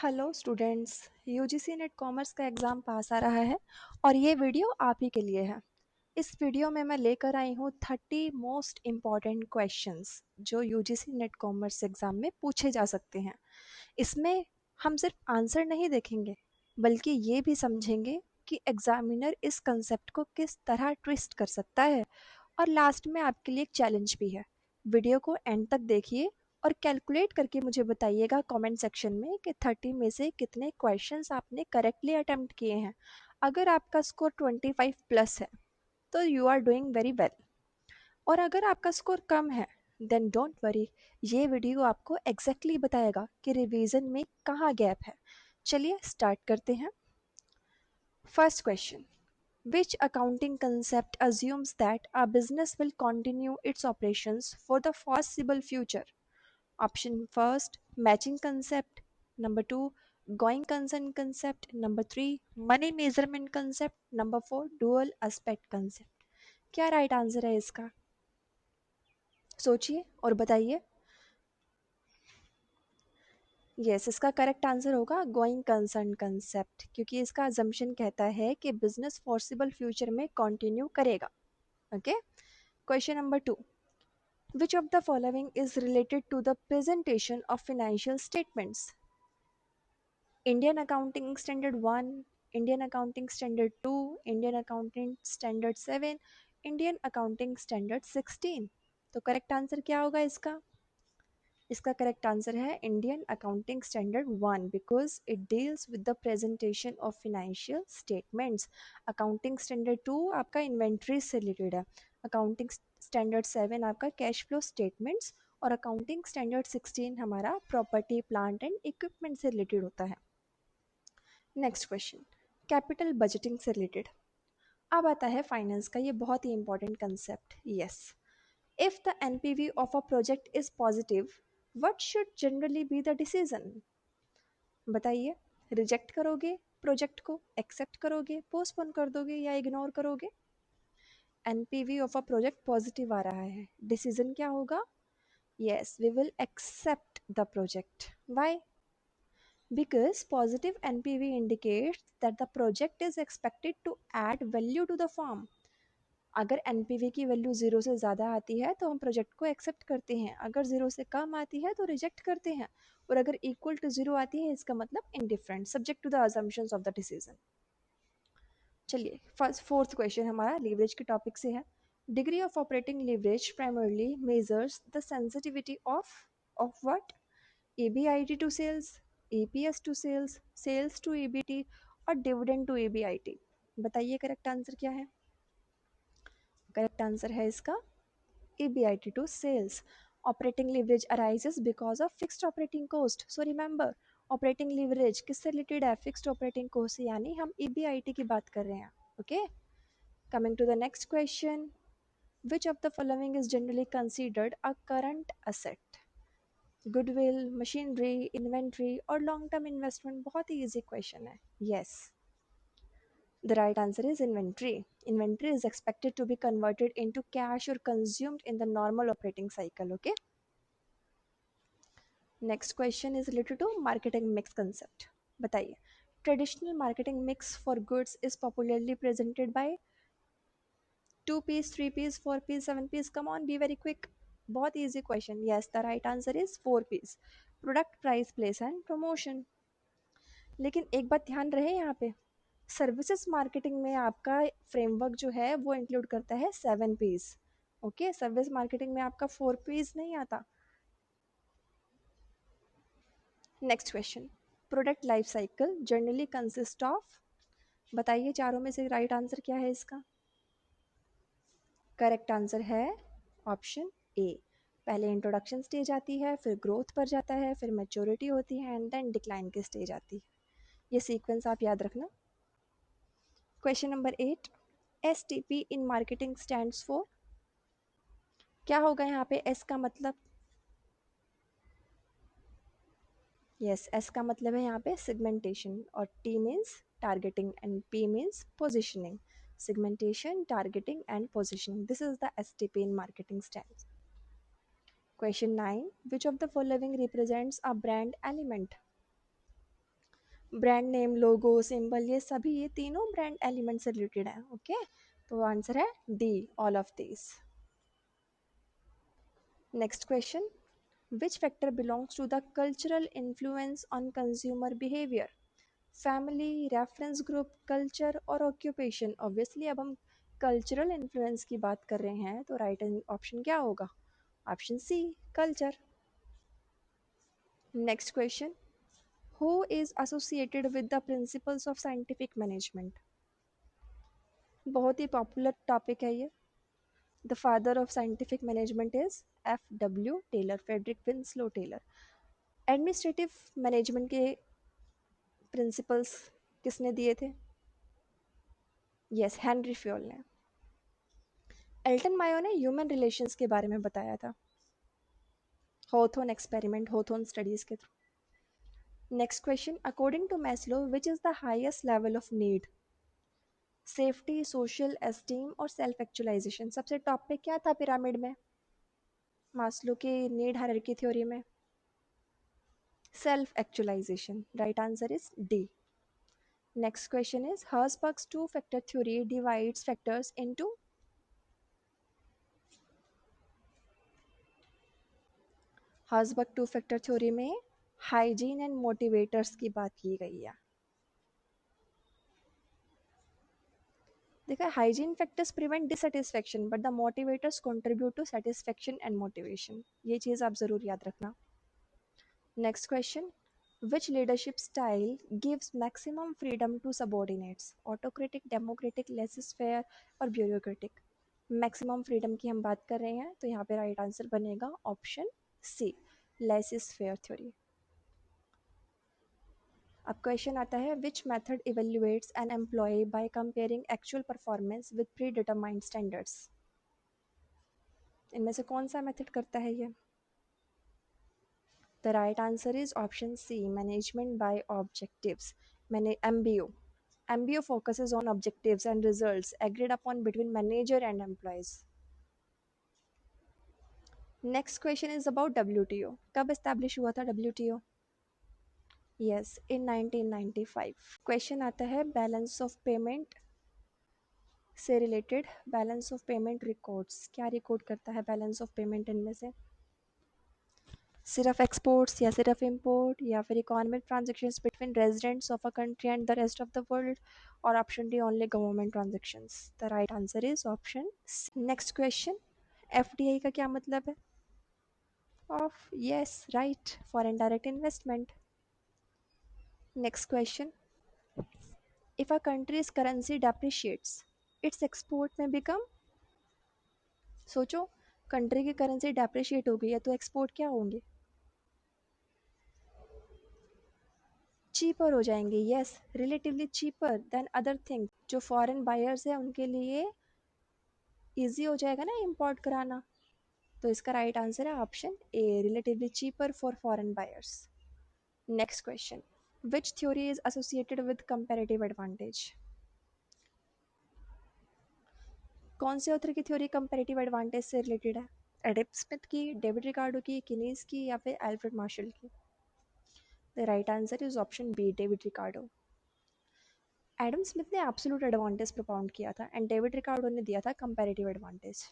Hello students. UGC net commerce का exam pass आ रहा है और ये वीडियो आप ही के लिए है। इस वीडियो में मैं लेकर आई हूँ 30 मोस्ट इम्पॉर्टेंट क्वेश्चंस जो यूजीसी नेट कॉमर्स एग्ज़ाम में पूछे जा सकते हैं। इसमें हम सिर्फ आंसर नहीं देखेंगे बल्कि ये भी समझेंगे कि एग्जामिनर इस कंसेप्ट को किस तरह ट्विस्ट कर सकता है। और लास्ट में आपके लिए एक चैलेंज भी है। वीडियो को एंड तक देखिए और कैलकुलेट करके मुझे बताइएगा कमेंट सेक्शन में कि 30 में से कितने क्वेश्चंस आपने करेक्टली अटेम्प्ट किए हैं। अगर आपका स्कोर 25 प्लस है तो you are doing very well, और अगर आपका स्कोर कम है देन डोंट वरी, ये वीडियो आपको एग्जैक्टली बताएगा कि रिवीजन में कहाँ गैप है। चलिए स्टार्ट करते हैं। First question, which accounting concept assumes that a business will continue its operations for the foreseeable future? Option first, matching concept. Number two, going concern concept. Number three, money measurement concept. Number four, dual aspect concept. क्या right answer है इसका? सोचिए और बताइए। Yes, इसका correct answer होगा going concern concept, क्योंकि इसका अजम्पशन कहता है कि बिजनेस फॉरसिबल फ्यूचर में कंटिन्यू करेगा। Okay. Question number two, which of the following is related to the presentation of financial statements? Indian Accounting Standard 1, Indian Accounting Standard 2, Indian Accounting Standard 7, Indian Accounting Standard 16। तो correct answer क्या होगा इसका? इसका correct answer है Indian accounting standard 1, because it deals with the presentation of financial statements. Accounting standard 2 आपका inventory से related है, accounting standard 7 आपका कैश फ्लो स्टेटमेंट्स, और अकाउंटिंग स्टैंडर्ड 16 हमारा प्रॉपर्टी प्लांट एंड इक्विपमेंट से रिलेटेड होता है। नेक्स्ट क्वेश्चन, कैपिटल बजटिंग से रिलेटेड। अब आता है फाइनेंस का ये बहुत ही important concept. Yes, if the NPV of a project is positive, what should generally be the decision? बताइए, रिजेक्ट करोगे प्रोजेक्ट को, एक्सेप्ट करोगे, पोस्टपोन कर दोगे या इग्नोर करोगे? NPV of a project positive आ रहा है, डिसीजन क्या होगा? Yes, we will accept the project. Why? Because positive NPV indicates that the project is expected to add value to the firm. अगर NPV की वैल्यू ज़ीरो से ज़्यादा आती है तो हम प्रोजेक्ट को एक्सेप्ट करते हैं, अगर ज़ीरो से कम आती है तो रिजेक्ट करते हैं, और अगर इक्वल टू ज़ीरो आती है इसका मतलब indifferent, subject to the assumptions of the decision. चलिए फर्स्ट फोर्थ क्वेश्चन हमारा लीवरेज के टॉपिक से है। Degree of operating leverage primarily measures the sensitivity of what? EBIT to sales, EPS to sales, sales to EBT और dividend to EBIT। बताइए correct answer क्या है? Correct answer है इसका EBIT to sales। Operating leverage arises because of fixed operating cost. So remember, operating leverage किससे related है? Fixed operating cost, यानी हम EBIT की बात कर रहे हैं। Okay, coming to the next question, which of the following is generally considered a current asset? Goodwill, machinery, inventory और लॉन्ग टर्म इन्वेस्टमेंट। बहुत ही इजी क्वेश्चन है। Yes, the right answer is inventory. Inventory is expected to be converted into cash और consumed in the normal operating cycle. Okay, next question is related to marketing mix concept. बताइए, traditional marketing mix for goods is popularly presented by 2 Ps, 3 Ps, 4 Ps, 7 Ps. Come on, be very quick. बहुत easy question. Yes, the right answer is 4 Ps, product, price, place and promotion. लेकिन एक बात ध्यान रहे यहाँ पे, services marketing में आपका फ्रेमवर्क जो है वो इंक्लूड करता है 7 पीस। ओके, सर्विस मार्केटिंग में आपका 4 पीस नहीं आता। Next question, product life cycle generally consist of? बताइए चारों में से राइट आंसर क्या है इसका? करेक्ट आंसर है ऑप्शन ए। पहले इंट्रोडक्शन स्टेज आती है, फिर ग्रोथ पर जाता है, फिर मैच्योरिटी होती है एंड देन डिक्लाइन की स्टेज आती है। ये सीक्वेंस आप याद रखना। Question number 8, STP in marketing stands for? क्या होगा यहाँ पे एस का मतलब? यस, एस का मतलब है यहाँ पे सेगमेंटेशन, और T means targeting and P means positioning. Segmentation, targeting and positioning, this is the STP in marketing stands. Question 9, which of the following represents a brand element? Brand name, logo, symbol, ये सभी, ये तीनों brand element से related है। Okay, तो answer है D, all of these. Next question, which factor belongs to the cultural influence on consumer behaviour? Family, reference group, culture और occupation. Obviously अब हम कल्चरल इन्फ्लुएंस की बात कर रहे हैं, तो राइट ऑप्शन क्या होगा? Option C, culture. Next question, who is associated with the principles of scientific management? बहुत ही पॉपुलर टॉपिक है ये। The father of scientific management is F.W. Taylor, Frederick Winslow Taylor. Administrative management के principles किसने दिए थे? यस, हेनरी फ्योल ने। Elton Mayo ने ह्यूमन रिलेशंस के बारे में बताया था, हॉथोर्न एक्सपेरिमेंट, हॉथोर्न स्टडीज के through. Next question, according to Maslow which is the highest level of need? Safety, social esteem और सेल्फ एक्चुअलाइजेशन। सबसे टॉप पे क्या था पिरामिड में, मास्लो की नीड हायरार्की थ्योरी में? Self actualisation. Right answer is D. Next question is Herzberg's two factor theory divides factors into? Herzberg two factor theory में hygiene and motivators की बात की गई है। देखा, hygiene factors prevent dissatisfaction but the motivators contribute to satisfaction and motivation. ये चीज़ आप ज़रूर याद रखना। Next question, which leadership style gives maximum freedom to subordinates? Autocratic, democratic, laissez faire और ब्यूरोक्रेटिक। मैक्सिमम फ्रीडम की हम बात कर रहे हैं, तो यहाँ पे राइट आंसर बनेगा option C, laissez faire theory. अब क्वेश्चन आता है, which method evaluates an employee by comparing actual performance with predetermined standards? इनमें से कौन सा मेथड करता है ये? The right answer is option C, management by objectives, मैंने MBO। MBO focuses on objectives and results agreed upon between manager and employees. Next question is about WTO. कब establish हुआ था WTO? Yes, in 1995. क्वेश्चन आता है balance of payment से related, balance of payment records. क्या record करता है balance of payment इनमें से? सिर्फ एक्सपोर्ट्स या सिर्फ इंपोर्ट या फिर economic transactions between residents of a country and the rest of the world, और option D, only government transactions. The right answer is option C. Next question, FDI का क्या मतलब है? Of, yes, right, foreign direct investment. Next question, if a country's currency depreciates its export में become? सोचो, country की currency depreciate हो गई है तो एक्सपोर्ट क्या होंगे? चीपर हो जाएंगे। Yes, relatively cheaper than other thing. जो फॉरेन बायर्स है उनके लिए इजी हो जाएगा ना इंपोर्ट कराना। तो इसका राइट आंसर है option A, relatively cheaper for foreign buyers. Next question, which theory is associated with comparative advantage? कौन से ऑथर की थ्योरी कंपैरेटिव एडवांटेज से रिलेटेड है? एडम स्मिथ की, डेविड रिकार्डो की, किनीज की या फिर एल्फ्रेड मार्शल की? The right answer is option B, David Ricardo. Adam Smith ने एब्सोल्यूट एडवांटेज प्रोपाउंड किया था एंड डेविड रिकार्डो ने दिया था comparative advantage.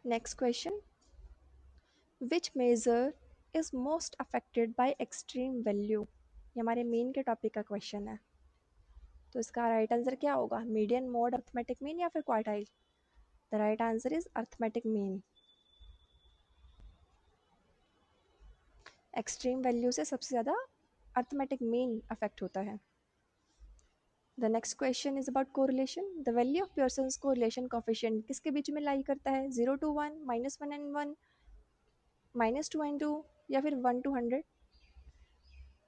Next question, which measure is most affected by extreme value? ये हमारे मेन के टॉपिक का क्वेश्चन है, तो इसका राइट आंसर क्या होगा? मीडियन, मोड, अर्थमेटिक मीन या फिर quartile? The right answer is arithmetic mean. Extreme value से सबसे ज़्यादा अर्थमेटिक मीन अफेक्ट होता है। The next question is about correlation. The value of Pearson's correlation coefficient किसके बीच में लाई करता है? 0 to 1, -1 and 1, -2 and 2 या फिर 1 to 100?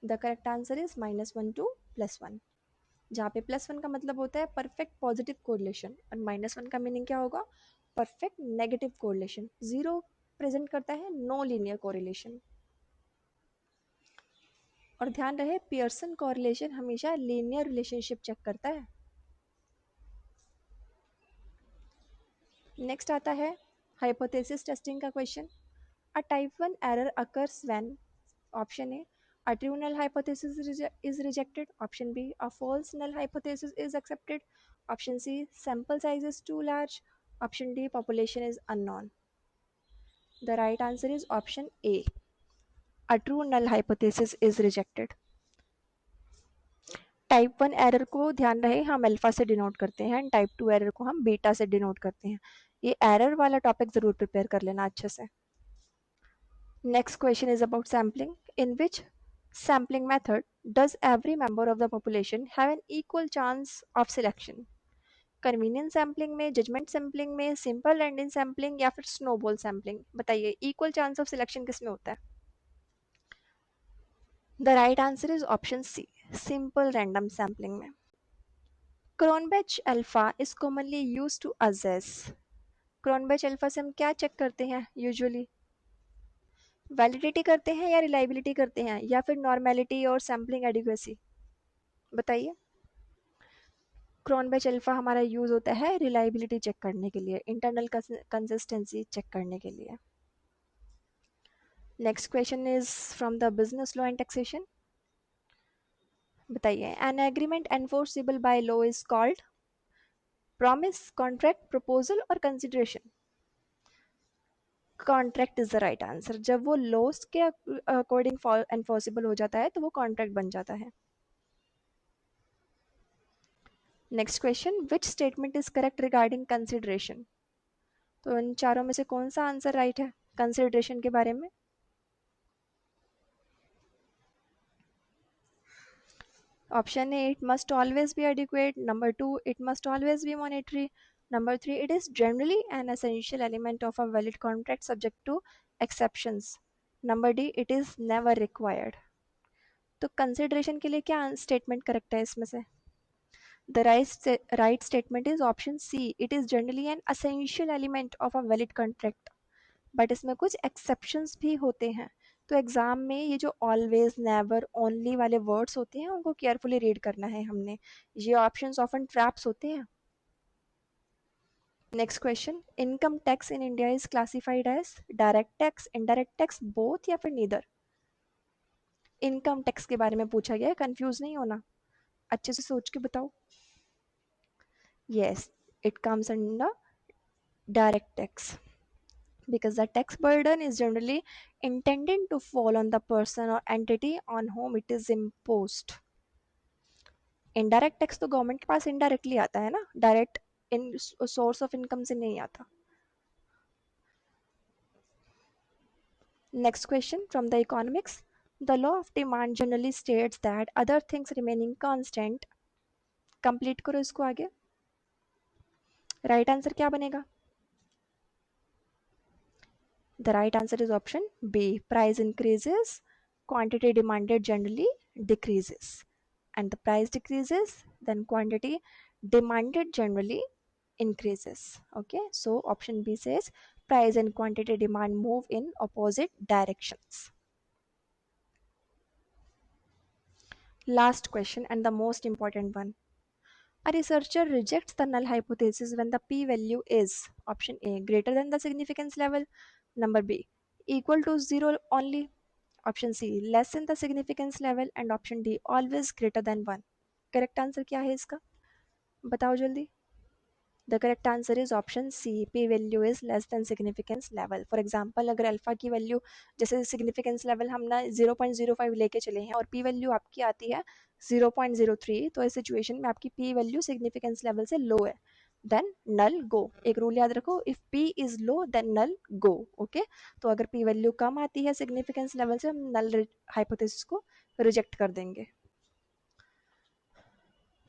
The correct answer is -1 to +1, जहाँ पे +1 का मतलब होता है परफेक्ट पॉजिटिव कोरिलेशन और -1 का मीनिंग क्या होगा? Perfect negative correlation. 0 प्रेजेंट करता है नो लीनियर कोरिलेशन। और ध्यान रहे, पियर्सन कोरिलेशन हमेशा लीनियर रिलेशनशिप चेक करता है। नेक्स्ट आता है हाइपोथेसिस टेस्टिंग का question. A type 1 error occurs when, option A A true null hypothesis is rejected. Option B, a false null hypothesis is accepted. Option C, sample size is too large. Option D, population is unknown. The right answer is option A. A true null hypothesis is rejected. Type 1 error को ध्यान रहे हम alpha से denote करते हैं and type 2 error को हम beta से डिनोट करते हैं. ये एरर वाला टॉपिक ज़रूर प्रिपेयर कर लेना अच्छे से. Next question is about sampling. In which sampling method does every member of the population have an equal chance of selection? Convenience sampling में, जजमेंट सैम्पलिंग में, सिंपल रैंडम सैम्पलिंग या फिर स्नोबॉल सैम्पलिंग? बताइए equal chance of selection किस में होता है? The right answer is option C, simple random sampling में. Cronbach alpha is commonly use to assess. Cronbach alpha से हम क्या चेक करते हैं यूजुअली? वैलिडिटी करते हैं या रिलायबिलिटी करते हैं या फिर नॉर्मेलिटी और सैम्पलिंग एडिक्वेसी? बताइए. क्रोनबेच अल्फा हमारा यूज़ होता है रिलायबिलिटी चेक करने के लिए, इंटरनल कंसिस्टेंसी चेक करने के लिए. Next question is from the business law and taxation. बताइए. An agreement enforceable by law is called promise, contract, proposal और consideration? Contract is the right answer. जब वो लॉस के अकॉर्डिंग एनफोर्सेबल हो जाता है तो वो कॉन्ट्रैक्ट बन जाता है. Next question. Which statement is correct regarding consideration? तो इन चारों में से कौन सा आंसर राइट है कंसिडरेशन के बारे में? Option A, it must always be adequate. Number 2, it must always be monetary. Number 3, it is generally an essential element of a valid contract subject to exceptions. Number D, it is never required. तो consideration के लिए क्या statement correct है इसमें से? The right statement is option C, it is generally an essential element of a valid contract. But इसमें कुछ exceptions भी होते हैं. तो एग्ज़ाम में ये जो ऑलवेज, नेवर, ओनली वाले वर्ड्स होते हैं उनको केयरफुली रीड करना है हमने. ये ऑप्शंस ऑफन ट्रैप्स होते हैं. Next question. Income tax in India is classified as direct tax, indirect tax, both या फिर नीदर? इनकम टैक्स के बारे में पूछा गया है, कंफ्यूज नहीं होना, अच्छे से सोच के बताओ. Yes, it comes under direct tax because the tax burden is generally intended to fall on the person or entity on whom it is imposed. Indirect tax तो गवर्नमेंट के पास इनडायरेक्टली आता है ना, direct in source of income से नहीं आता. Next question from the economics. The law of demand generally states that other things remaining constant. Complete करो इसको आगे. राइट आंसर क्या बनेगा? The right answer is option B. Price increases, quantity demanded generally decreases. And the price decreases, then quantity demanded generally increases. Okay, so option B says price and quantity demand move in opposite directions. Last question and the most important one. A researcher rejects the null hypothesis when the p-value is option A greater than the significance level, number B equal to 0 only, option C less than the significance level, and option D always greater than 1. Correct answer क्या है इसका? बताओ जल्दी. The correct answer is option C, P value is less than significance level. For example अगर alpha की value, जैसे significance level हम ना 0.05 लेके चले हैं और पी वैल्यू आपकी आती है 0.03, तो इस सिचुएशन में आपकी पी वैल्यू सिग्निफिकेंस लेवल से लो है, देन नल गो. एक रूल याद रखो, if P is low then null go. Okay, तो अगर पी वैल्यू कम आती है सिग्निफिकेंस लेवल से, हम नल हाइपोथेसिस को रिजेक्ट कर देंगे.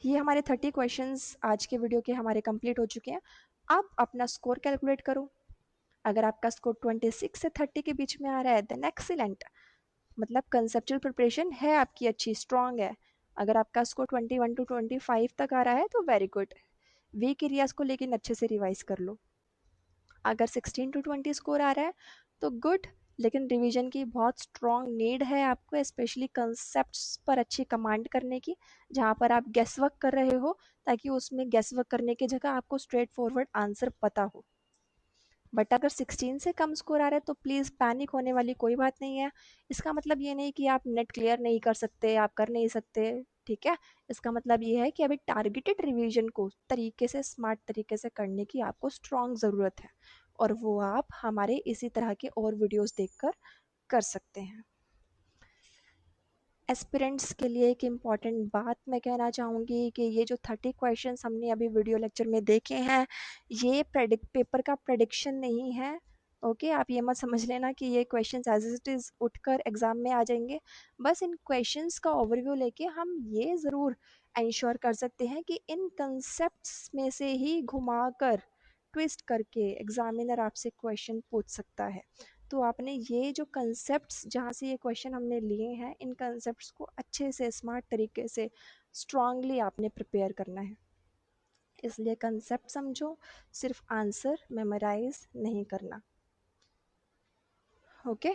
ये हमारे 30 क्वेश्चंस आज के वीडियो के हमारे कंप्लीट हो चुके हैं. अब अपना स्कोर कैलकुलेट करो. अगर आपका स्कोर 26 से 30 के बीच में आ रहा है देन एक्सीलेंट, मतलब कंसेप्चुअल प्रिपरेशन है आपकी अच्छी, स्ट्रांग है. अगर आपका स्कोर 21 टू 25 तक आ रहा है तो वेरी गुड, वीक एरियाज को लेकिन अच्छे से रिवाइज कर लो. अगर 16 टू 20 स्कोर आ रहा है तो गुड, लेकिन रिवीजन की बहुत स्ट्रॉन्ग नीड है आपको, स्पेशली कंसेप्ट्स पर अच्छी कमांड करने की, जहाँ पर आप गेस वर्क कर रहे हो, ताकि उसमें गेस वर्क करने की जगह आपको स्ट्रेट फॉरवर्ड आंसर पता हो. बट अगर 16 से कम स्कोर आ रहा है तो प्लीज़ पैनिक होने वाली कोई बात नहीं है। इसका मतलब ये नहीं कि आप नेट क्लियर नहीं कर सकते, आप कर नहीं सकते, ठीक है। इसका मतलब ये है कि अभी टारगेटेड रिवीजन को तरीके से, स्मार्ट तरीके से करने की आपको स्ट्रॉन्ग ज़रूरत है, और वो आप हमारे इसी तरह के और वीडियोस देखकर कर सकते हैं। एस्पिरेंट्स के लिए एक इम्पॉर्टेंट बात मैं कहना चाहूँगी कि ये जो 30 क्वेश्चंस हमने अभी वीडियो लेक्चर में देखे हैं, ये प्रेडिक्ट पेपर का प्रेडिक्शन नहीं है। ओके, आप ये मत समझ लेना कि ये क्वेश्चंस एज इट इज़ उठकर एग्ज़ाम में आ जाएंगे। बस इन क्वेश्चंस का ओवरव्यू लेके हम ये ज़रूर इंश्योर कर सकते हैं कि इन कंसेप्ट्स में से ही घुमाकर, ट्विस्ट करके एग्जामिनर आपसे क्वेश्चन पूछ सकता है। तो आपने ये जो कंसेप्ट्स जहाँ से ये क्वेश्चन हमने लिए हैं, इन कंसेप्ट्स को अच्छे से, स्मार्ट तरीके से, स्ट्रांगली आपने प्रिपेयर करना है। इसलिए कंसेप्ट समझो, सिर्फ आंसर मेमोराइज नहीं करना। ओके,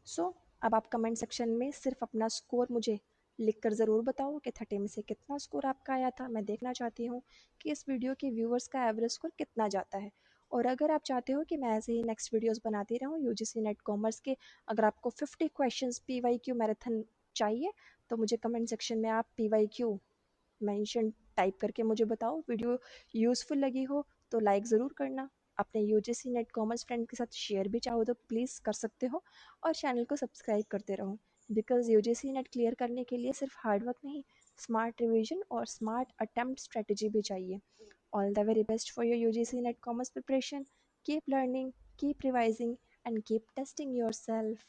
सो अब आप कमेंट सेक्शन में सिर्फ अपना स्कोर मुझे लिख कर ज़रूर बताओ कि 30 में से कितना स्कोर आपका आया था। मैं देखना चाहती हूँ कि इस वीडियो के व्यूअर्स का एवरेज स्कोर कितना जाता है। और अगर आप चाहते हो कि मैं ऐसे ही नेक्स्ट वीडियोस बनाती रहूँ यूजीसी नेट कॉमर्स के, अगर आपको 50 क्वेश्चंस पीवाईक्यू मैराथन चाहिए, तो मुझे कमेंट सेक्शन में आप पीवाईक्यू मेंशन टाइप करके मुझे बताओ। वीडियो यूज़फुल लगी हो तो लाइक ज़रूर करना। अपने यूजीसी नेट कॉमर्स फ्रेंड के साथ शेयर भी चाहो तो प्लीज़ कर सकते हो, और चैनल को सब्सक्राइब करते रहो। बिकॉज यूजीसी नेट क्लियर करने के लिए सिर्फ हार्ड वर्क नहीं, स्मार्ट रिवीजन और स्मार्ट अटेम्प्ट स्ट्रेटजी भी चाहिए। All the very best for your UGC net commerce preparation. Keep learning, keep revising, and keep testing yourself.